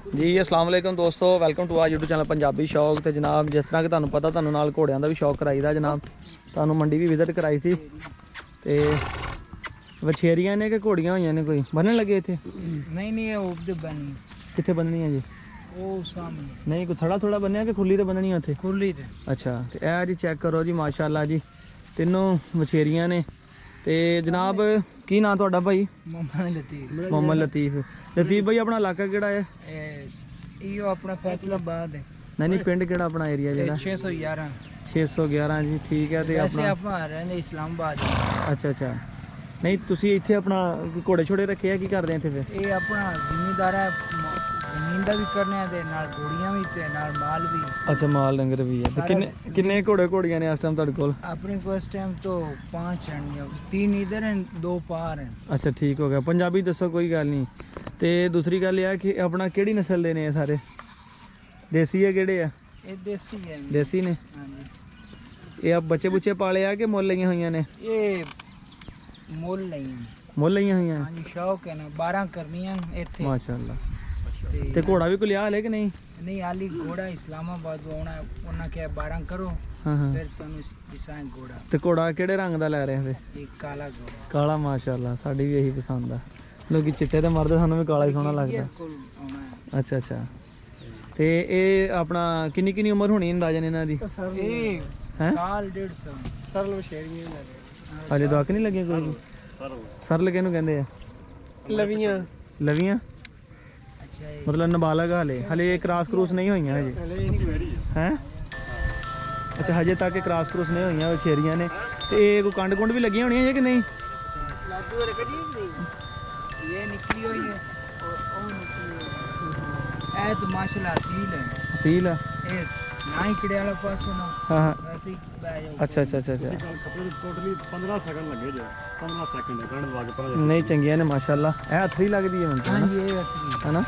जी अस्सलाम वालेकुम दोस्तों, welcome to our YouTube channel Punjabi Shauq. तो जनाब जिस तरह कि तुहानू पता तुहानू नाल घोड़ियां दा भी शौक कराईदा जनाब। तुहानू मंडी भी विजिट कराई सी ते वछेरियां ने कि घोड़ियां होईयां ने कोई बनन लगे इत्थे? नहीं नहीं वो उधर बनी कित्थे बननियां जी? वो सामने नहीं कोई थोड़ा थोड़ा बनया कि खुली ते बननियां उत्थे? खुली थे। अच्छा तो यह जी चेक करो जी माशाअल्लाह जी, तीनों वछेरियां ने। ते जनाब की नाम तुहाडा भाई? मोहम्मद लतीफ। मोहम्मद लतीफ। लतीफ भाई अपना इलाका केड़ा है? यो अपना फैसलाबाद है। नहीं पिंड केड़ा अपना एरिया जेड़ा? 611। 611 जी ठीक है। ते वैसे अपना आप रहने इस्लामाबाद। अच्छा अच्छा नहीं तुसी इत्थे अपना घोड़े छोड़े रखे है, की करदे इत्थे फिर? ये अपना जिम्मेदार है, जमीन का भी करने दे नाल घोड़ियां भी ते नाल माल भी। अच्छा माल डंगर भी है। ते किन्ने घोड़े घोड़ियां ने इस टाइम तुहाडे कोल? अपने को इस टाइम तो 5 हैं, 3 इधर हैं 2 पार हैं। अच्छा ठीक हो गया। पंजाबी दसो कोई गल नहीं। ते दूसरी गल यह है कि अपना केड़ी नस्ल दे ने सारे? देसी है केड़े है? ये देसी है। देसी ने? हाँ जी। ये आप बच्चे बुच्चे पाले आ कि मुल लईयां होईयां ने? ये मोल नहीं है। मुल लईयां होईयां? हाँ जी शौक है ना 12 करनियां इत्थे। माशाअल्लाह। ते घोड़ा भी कोई लिया हाले कि नहीं? नहीं आली घोड़ा इस्लामाबाद आना उन्हें क्या 12 करो हाँ हाँ। फिर तुम दिसाएं घोड़ा। ते घोड़ा केड़े रंग दा लै रहे हैं? एक काला घोड़ा। काला माशाअल्लाह साड़ी भी यही पसंद है। लोग चिट्टे ते मरदे सानू भी काला ही सोहना लगदा। अच्छा अच्छा ते ये अपना किन्नी किन्नी उम्र होनी अंदाजन इन्हां दी? साल 1.5 साल। सरल वछेरियां लगे अजे दवाक नहीं लगे कोई? सरल किहनू कहंदे आ? लवियां। लवियां अच्छा मतलब नाबालग हाले हले क्रॉस क्रूस नहीं हुई हजे हैं? अच्छा हजे तक क्रॉस क्रूस नहीं हुई वछेरियां ने। ते कोई कंड कुंड भी लगी होनी है कि नहीं? ये निकली हुई है और वो निकली हुई है। तो माशाल्लाह असील है। असील है? ये ना ही किड़े वाला पास ना। हाँ हाँ वैसे ही बैठ जाओ। अच्छा अच्छा अच्छा अच्छा टोटली 15 सेकंड लगे जो 15 सेकंड है गण लग पर नहीं चंगियां ने माशाल्लाह। ए हथरी लगदी है हाँ मन जी ये अथरी है ना?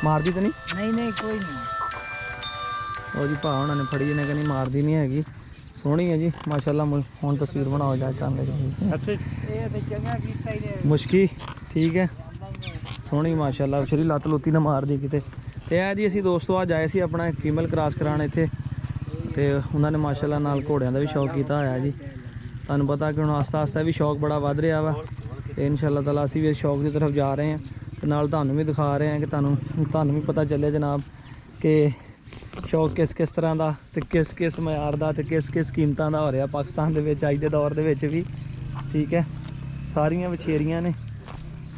मारदी तो नहीं? नहीं नहीं कोई नहीं। ਉਹ ਜੀ ਭਾ ਉਹਨਾਂ ਨੇ ਫੜੀ ਨੇ ਕਹਿੰਦੀ ਮਾਰਦੀ ਨਹੀਂ ਹੈਗੀ, ਸੋਹਣੀ ਹੈ ਜੀ ਮਾਸ਼ਾਅੱਲਾ। ਹੁਣ ਤਸਵੀਰ ਬਣਾਓ ਜਾ ਕੇ ਅੱਛਾ ਇਹ ਤੇ ਚੰਗਾ ਕੀਤਾ ਹੀ ਨੇ। ਮੁਸ਼ਕੀ ਠੀਕ ਹੈ ਸੋਹਣੀ ਮਾਸ਼ਾਅੱਲਾ ਸ਼ਰੀ ਲੱਤ ਲੁੱਤੀ ਨਾ ਮਾਰਦੀ ਕਿਤੇ। ਤੇ ਇਹ ਜੀ ਅਸੀਂ ਦੋਸਤੋ ਅੱਜ ਆਏ ਸੀ ਆਪਣਾ ਇੱਕ ਫੀਮੇਲ ਕ੍ਰਾਸ ਕਰਾਉਣ ਇੱਥੇ ਤੇ ਉਹਨਾਂ ਨੇ ਮਾਸ਼ਾਅੱਲਾ ਨਾਲ ਘੋੜਿਆਂ ਦਾ ਵੀ ਸ਼ੌਕ ਕੀਤਾ ਹੋਇਆ ਜੀ। ਤੁਹਾਨੂੰ ਪਤਾ ਕਿ ਹੁਣ ਆਸਤਾ ਆਸਤਾ ਵੀ ਸ਼ੌਕ ਬੜਾ ਵੱਧ ਰਿਹਾ ਵਾ ਤੇ ਇਨਸ਼ਾਅੱਲਾ ਤਾਲਾ ਅਸੀਂ ਵੀ ਇਸ ਸ਼ੌਕ ਦੀ ਤਰਫ ਜਾ ਰਹੇ ਹਾਂ ਤੇ ਨਾਲ ਤੁਹਾਨੂੰ ਵੀ ਦਿਖਾ ਰਹੇ ਹਾਂ ਕਿ ਤੁਹਾਨੂੰ ਵੀ ਪਤਾ ਚੱਲੇ ਜਨਾਬ ਕਿ ਸ਼ੌਕ ਕਿਸ ਤਰ੍ਹਾਂ ਦਾ ਤੇ ਕਿਸ ਮਿਆਰ ਦਾ ਤੇ ਕਿਸ ਕੀਮਤਾਂ ਦਾ ਹੋ ਰਿਹਾ ਪਾਕਿਸਤਾਨ ਦੇ ਵਿੱਚ ਅੱਜ ਦੇ ਦੌਰ ਦੇ ਵਿੱਚ ਵੀ। ਠੀਕ ਹੈ ਸਾਰੀਆਂ ਵਛੇਰੀਆਂ ਨੇ।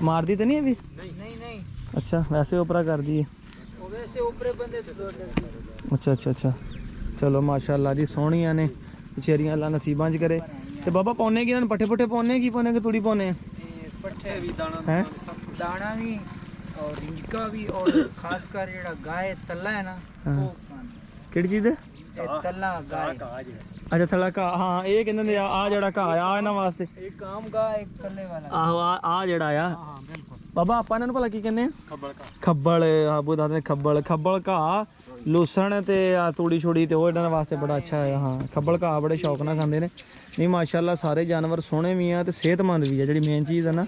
ਮਾਰਦੀ ਤਾਂ ਨਹੀਂ ਇਹ ਵੀ? नहीं नहीं ਅੱਛਾ ਵੈਸੇ ਉਪਰਾ ਕਰਦੀ ਹੈ। वो वैसे ऊपरे बंदे तो ਅੱਛਾ ਅੱਛਾ ਅੱਛਾ ਚਲੋ ਮਾਸ਼ਾਅੱਲਾ ਜੀ ਸੋਹਣੀਆਂ ਨੇ ਵਛੇਰੀਆਂ। ਅੱਲਾ ਨਸੀਬਾਂ 'ਚ ਕਰੇ। ਤੇ ਬਾਬਾ ਪਾਉਨੇ ਕੀ ਇਹਨਾਂ ਨੂੰ ਪੱਠੇ ਪੁੱਠੇ ਪਾਉਨੇ ਕੀ ਪਾਉਨੇ ਕਿ ਤੂੜੀ ਪਾਉਨੇ पट्ठे भी ਹੈ? दाना भी और इंडिका भी और खासकर जेड़ा गाय तल्ला है ना वो पानी। ਕਿਹੜੀ ਚੀਜ਼ ਹੈ? ये तल्ला गाय ਅੱਛਾ ਥੜਾ ਘਾਹ। ਹਾਂ ਇਹ ਕਹਿੰਦੇ ਨੇ ਆ ਜਿਹੜਾ ਘਾਹ ਆ ਇਹਨਾਂ ਵਾਸਤੇ। एक आम गाय एक तल्ले वाला। ਆਹੋ ਆ ਜਿਹੜਾ ਆ हाँ बिल्कुल। ਬਾਬਾ ਆਪਾਂ ਇਹਨਾਂ ਨੂੰ ਭਲਾ ਕੀ ਕਹਿੰਦੇ ਆ? ਖੱਬਲ ਕਾ ਖੱਬਲ। ਆਬੂ ਦੱਸਦੇ ਨੇ ਖੱਬਲ ਘਾਹ ਲੂਸਣ ਤੇ ਆ ਤੂੜੀ ਛੁੜੀ ਤੇ ਉਹ ਇਹਨਾਂ ਵਾਸਤੇ ਬੜਾ ਅੱਛਾ ਹੈ। ਹਾਂ ਖੱਬਲ ਘਾਹ ਬੜੇ ਸ਼ੌਕ ਨਾਲ ਖਾਂਦੇ ਨੇ। ਨਹੀਂ ਮਾਸ਼ਾਅੱਲਾ ਸਾਰੇ ਜਾਨਵਰ ਸੋਹਣੇ ਵੀ ਆ ਤੇ ਸਿਹਤਮੰਦ ਵੀ ਆ। ਜਿਹੜੀ ਮੇਨ ਚੀਜ਼ ਹੈ ਨਾ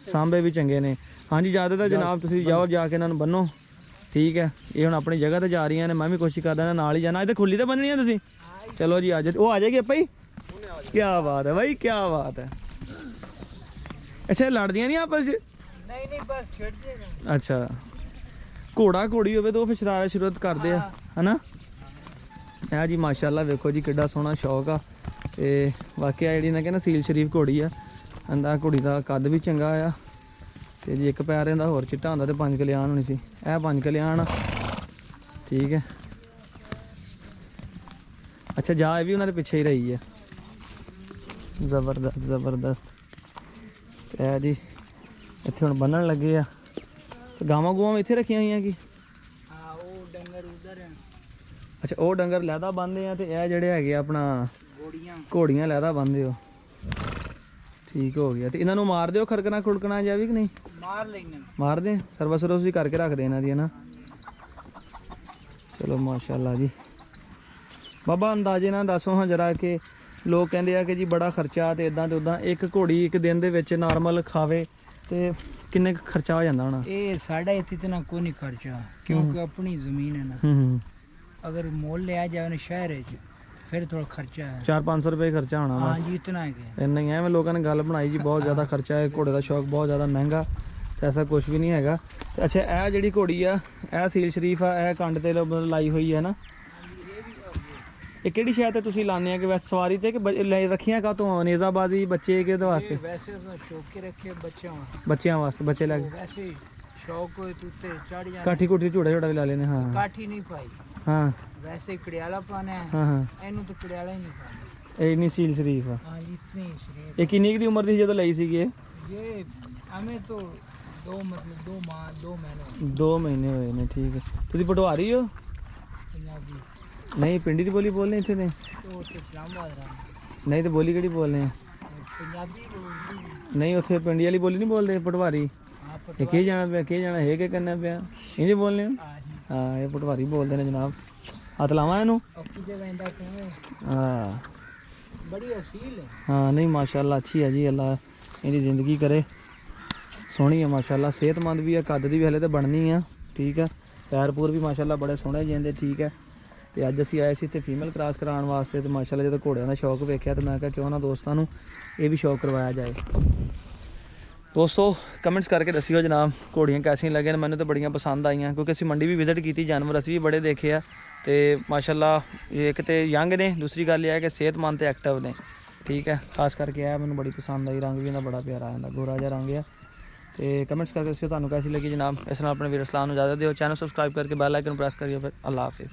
ਸਾਂਭੇ ਵੀ ਚੰਗੇ ਨੇ। ਹਾਂਜੀ ਜ਼ਿਆਦਾ ਤਾਂ ਜਨਾਬ ਤੁਸੀਂ ਜਾਓ ਜਾ ਕੇ ਇਹਨਾਂ ਨੂੰ ਬੰਨੋ। ਠੀਕ ਹੈ ਇਹ ਹੁਣ ਆਪਣੀ ਜਗ੍ਹਾ ਤੇ ਜਾ ਰਹੀਆਂ ਨੇ। ਮੈਂ ਵੀ ਕੋਸ਼ਿਸ਼ ਕਰਦਾ ਨਾਲ ਹੀ ਜਾਣਾ। ਇੱਥੇ ਖੁੱਲੀ ਤਾਂ ਬੰਨਣੀ ਆ ਤੁਸੀਂ? ਚਲੋ ਜੀ ਅੱਜ ਉਹ ਆ ਜਾਏਗੀ ਆਪਾਂ ਹੀ। ਕੀ ਬਾਤ ਹੈ ਬਾਈ ਕੀ ਬਾਤ ਹੈ। ਅੱਛਾ ਲੜਦੀਆਂ ਨਹੀਂ ਆਪਸ 'ਚ? नहीं नहीं बस खेल देगा। ਅੱਛਾ ਘੋੜਾ ਘੋੜੀ ਹੋਵੇ ਤਾਂ ਉਹ ਫਿਰ ਸ਼ਰਾਰਤ ਕਰਦੇ ਆ ਹਨਾ? ਇਹ ਜੀ ਮਾਸ਼ਾਅੱਲਾ ਵੇਖੋ ਜੀ ਕਿੱਡਾ ਸੋਹਣਾ ਸ਼ੌਕ ਆ। ਤੇ ਵਾਕਿਆ ਜਿਹੜੀ ਨਾ ਕਹਿੰਦਾ ਸੀਲ ਸ਼ਰੀਫ ਘੋੜੀ ਆ। ਅੰਦਾ ਘੋੜੀ ਦਾ ਕੱਦ ਵੀ ਚੰਗਾ ਆ ਤੇ ਜੇ ਇੱਕ ਪੈਰ ਇਹਦਾ ਹੋਰ ਚਿੱਟਾ ਹੁੰਦਾ ਤੇ 5 ਕਲਿਆਣ ਹੋਣੀ ਸੀ। ਇਹ 5 ਕਲਿਆਣ ਆ। ਠੀਕ ਹੈ ਅੱਛਾ ਜਾ ਇਹ ਵੀ ਉਹਨਾਂ ਦੇ ਪਿੱਛੇ ਹੀ ਰਹੀ ਹੈ। ਜ਼ਬਰਦਸਤ ਜ਼ਬਰਦਸਤ। ਤੇ ਇਹ ਜੀ ਇੱਥੇ ਹੁਣ ਬੰਨਣ ਲੱਗੇ ਆ ਤੇ ਗਾਵਾਂ ਗੂਆਂ ਇੱਥੇ ਰੱਖੀਆਂ ਹੋਈਆਂ ਕੀ? हाँ वो डंगर उधर है। ਅੱਛਾ ਉਹ ਡੰਗਰ ਲਹਿਦਾ ਬੰਨਦੇ ਆ ਤੇ ਇਹ ਜਿਹੜੇ ਹੈਗੇ ਆਪਣਾ घोड़ियां ਘੋੜੀਆਂ ਲਹਿਦਾ ਬੰਨਦੇ ਹੋ। ਠੀਕ ਹੋ ਗਿਆ। ਤੇ ਇਹਨਾਂ ਨੂੰ ਮਾਰ ਦਿਓ ਖੜਕਣਾ ਖੁੜਕਣਾ ਜਾਵੇ ਕਿ ਨਹੀਂ? मार लेंगे। ਮਾਰਦੇ ਸਰਵਿਸ ਵੀ ਕਰਕੇ ਰੱਖਦੇ ਇਹਨਾਂ ਦੀ ਹੈ ਨਾ। ਚਲੋ ਮਾਸ਼ਾਅੱਲਾ ਜੀ। ਬਾਬਾ ਅੰਦਾਜ਼ੇ ਨਾਲ ਦੱਸੋ ਹਾਂ ਜਰਾ ਕਿ ਲੋਕ ਕਹਿੰਦੇ ਆ ਕਿ ਜੀ ਬੜਾ ਖਰਚਾ ਤੇ ਇਦਾਂ ਤੇ ਉਦਾਂ। ਇੱਕ ਘੋੜੀ ਇੱਕ ਦਿਨ ਦੇ ਵਿੱਚ ਨਾਰਮਲ ਖਾਵੇ ਤੇ ਕਿੰਨੇ ਕੁ ਖਰਚਾ ਹੋ ਜਾਂਦਾ ਹੋਣਾ? ये साढ़ा इतना को नहीं खर्चा क्योंकि अपनी ज़मीन है ना। ਹੂੰ अगर मोल ले आ जाए ना शहर है फिर थोड़ा खर्चा है। 400-500 ਰੁਪਏ ਖਰਚਾ ਹੋਣਾ हाँ ਬਸ जी इतना है कि ਇੰਨਾ ਹੀ। ਐਵੇਂ ਲੋਕਾਂ ਨੇ ਗੱਲ ਬਣਾਈ ਜੀ ਬਹੁਤ ਜ਼ਿਆਦਾ ਖਰਚਾ ਹੈ, ਘੋੜੇ ਦਾ ਸ਼ੌਕ ਬਹੁਤ ਜ਼ਿਆਦਾ ਮਹਿੰਗਾ, ਤੇ ਐਸਾ ਕੁਝ ਵੀ ਨਹੀਂ ਹੈਗਾ। ਤੇ ਅੱਛਾ ਇਹ ਜਿਹੜੀ ਘੋੜੀ ਆ ਇਹ ਸੀਲ ਸ਼ਰੀਫ ਆ, ਇਹ ਕੰਡ ਤੇ ਲਾਈ ਹੋਈ ਹੈ ਨਾ, ਇਹ ਕਿਹੜੀ ਸ਼ਾਇਦ ਤੇ ਤੁਸੀਂ ਲਾਉਂਦੇ ਆ ਕਿ ਵੈਸੇ ਸਵਾਰੀ ਤੇ ਕਿ ਰੱਖੀਆਂ ਕਾ ਤੋਂ ਨੇਜ਼ਾਬਾਜ਼ੀ ਬੱਚੇ ਕਿਹਦੇ ਵਾਸਤੇ? वैसे तो शौक के रखे बच्चों ਬੱਚਿਆਂ ਵਾਸਤੇ, ਬੱਚੇ ਲੈ ਕੇ वैसे ही शौक हो तो उत्ते चढ़ जाने। ਕਾਠੀ ਕੁੱਠੀ ਝੂੜਾ ਝੂੜਾ ਵੀ ਲਾ ਲੈਨੇ। ਹਾਂ काठी नहीं पाई ਹਾਂ वैसे ही कड़ियाला पाना है। ਹਾਂ ਹਾਂ एनू तो कड़ियाला ही नहीं पाना। ਇਹ ਨਹੀਂ ਸੀਲ ਸ਼ਰੀਫ ਆ। हाँ जी इतनी शरीर। ਇਹ ਕਿੰਨੀ ਕੁ ਦੀ ਉਮਰ ਦੀ ਸੀ ਜਦੋਂ ਲਈ ਸੀਗੀ ਇਹ? ये हमें तो दो माह 2 महीने 2 ਮਹੀਨੇ ਹੋਏ ਨੇ। ਠੀਕ ਹੈ। ਤੁਸੀਂ ਪਟਵਾਰੀ ਹੋ? पंजाबी ਨਹੀਂ ਪਿੰਡੀ ਦੀ ਬੋਲੀ ਬੋਲਦੇ ਇੱਥੇ ਨੇ? तो इस्लामाबाद रहा ਨਹੀਂ ਤੇ ਬੋਲੀ ਕਿਹੜੀ ਬੋਲਦੇ ਆ? पंजाबी ਨਹੀਂ ਉੱਥੇ ਪਿੰਡੀ ਵਾਲੀ ਬੋਲੀ ਨਹੀਂ ਬੋਲਦੇ ਪਟਵਾਰੀ? हाँ ਇਹ ਕੀ ਜਾਣਾ ਪਿਆ, ਕੀ ਜਾਣਾ ਹੈ, ਕੀ ਕਰਨਾ ਪਿਆ, ਇੰਜ ਬੋਲਨੇ ਆ? हाँ ਹਾਂ ਇਹ ਪਟਵਾਰੀ ਬੋਲਦੇ ਨੇ ਜਨਾਬ। ਹੱਥ ਲਾਵਾਂ ਇਹਨੂੰ? किधर वेंदा कहे ਹਾਂ बड़ी असील है। ਹਾਂ ਨਹੀਂ ਮਾਸ਼ਾਅੱਲਾ ਅੱਛੀ ਹੈ ਜੀ, ਅੱਲਾ ਇਹਦੀ ਜ਼ਿੰਦਗੀ ਕਰੇ, ਸੋਹਣੀ ਹੈ ਮਾਸ਼ਾਅੱਲਾ, ਸਿਹਤਮੰਦ ਵੀ ਹੈ, ਕੱਦ ਦੀ ਵੀ ਹਲੇ ਤਾਂ ਬਣਨੀ ਆ। ਠੀਕ ਹੈ। ਪੈਰ ਪੂਰ ਵੀ ਮਾਸ਼ਾਅੱਲਾ ਬੜੇ ਸੋਹਣੇ ਜਾਂਦੇ। ਠੀਕ ਹੈ। ਤੇ ਅੱਜ ਅਸੀਂ ਆਏ ਸੀ ਇੱਥੇ ਫੀਮੇਲ ਕ੍ਰਾਸ ਕਰਾਉਣ ਵਾਸਤੇ, ਤੇ ਮਾਸ਼ਾਅੱਲਾ ਜਦੋਂ ਘੋੜਿਆਂ ਦਾ ਸ਼ੌਕ ਵੇਖਿਆ ਤੇ ਮੈਂ ਕਿਹਾ ਕਿਉਂ ਨਾ ਦੋਸਤਾਂ ਨੂੰ ਇਹ ਵੀ ਸ਼ੌਕ ਕਰਵਾਇਆ ਜਾਏ। ਦੋਸਤੋ ਕਮੈਂਟਸ ਕਰਕੇ ਦੱਸਿਓ ਜਨਾਬ ਘੋੜੀਆਂ ਕੈਸੀਆਂ ਲੱਗੀਆਂ ਨੇ। ਮੈਨੂੰ ਤਾਂ ਬੜੀਆਂ ਪਸੰਦ ਆਈਆਂ ਕਿਉਂਕਿ ਅਸੀਂ ਮੰਡੀ ਵੀ ਵਿਜ਼ਿਟ ਕੀਤੀ, ਜਾਨਵਰ ਅਸੀਂ ਵੀ ਬੜੇ ਦੇਖੇ ਆ, ਤੇ ਮਾਸ਼ਾਅੱਲਾ ਇੱਕ ਤੇ ਯੰਗ ਨੇ, ਦੂਸਰੀ ਗੱਲ ਇਹ ਹੈ ਕਿ ਸਿਹਤਮੰਦ ਤੇ ਐਕਟਿਵ ਨੇ। ਠੀਕ ਹੈ। ਖਾਸ ਕਰਕੇ ਇਹ ਮੈਨੂੰ ਬੜੀ ਪਸੰਦ ਆਈ, ਰੰਗ ਵੀ ਇਹਦਾ ਬੜਾ ਪਿਆਰਾ ਆਉਂਦਾ, ਗੋਰਾ ਜਿਹਾ ਰੰਗ ਆ। ਤੇ ਕਮੈਂਟਸ ਕਰਕੇ ਦੱਸਿਓ ਤੁਹਾਨੂੰ ਕੈਸੀ ਲੱਗੀ ਜਨਾਬ। ਇਸ ਨਾਲ ਆਪਣੇ ਵੀਰ ਅਸਲਾਮ ਨੂੰ ਇਜਾਜ਼ਤ ਦਿਓ, ਚੈਨਲ ਸਬਸਕ੍ਰਾਈਬ ਕਰਕੇ ਬੈਲ ਆਈਕਨ ਪ੍ਰੈਸ ਕਰਿਓ। ਫਿਰ ਅੱਲਾ ਹਾਫਿਜ਼।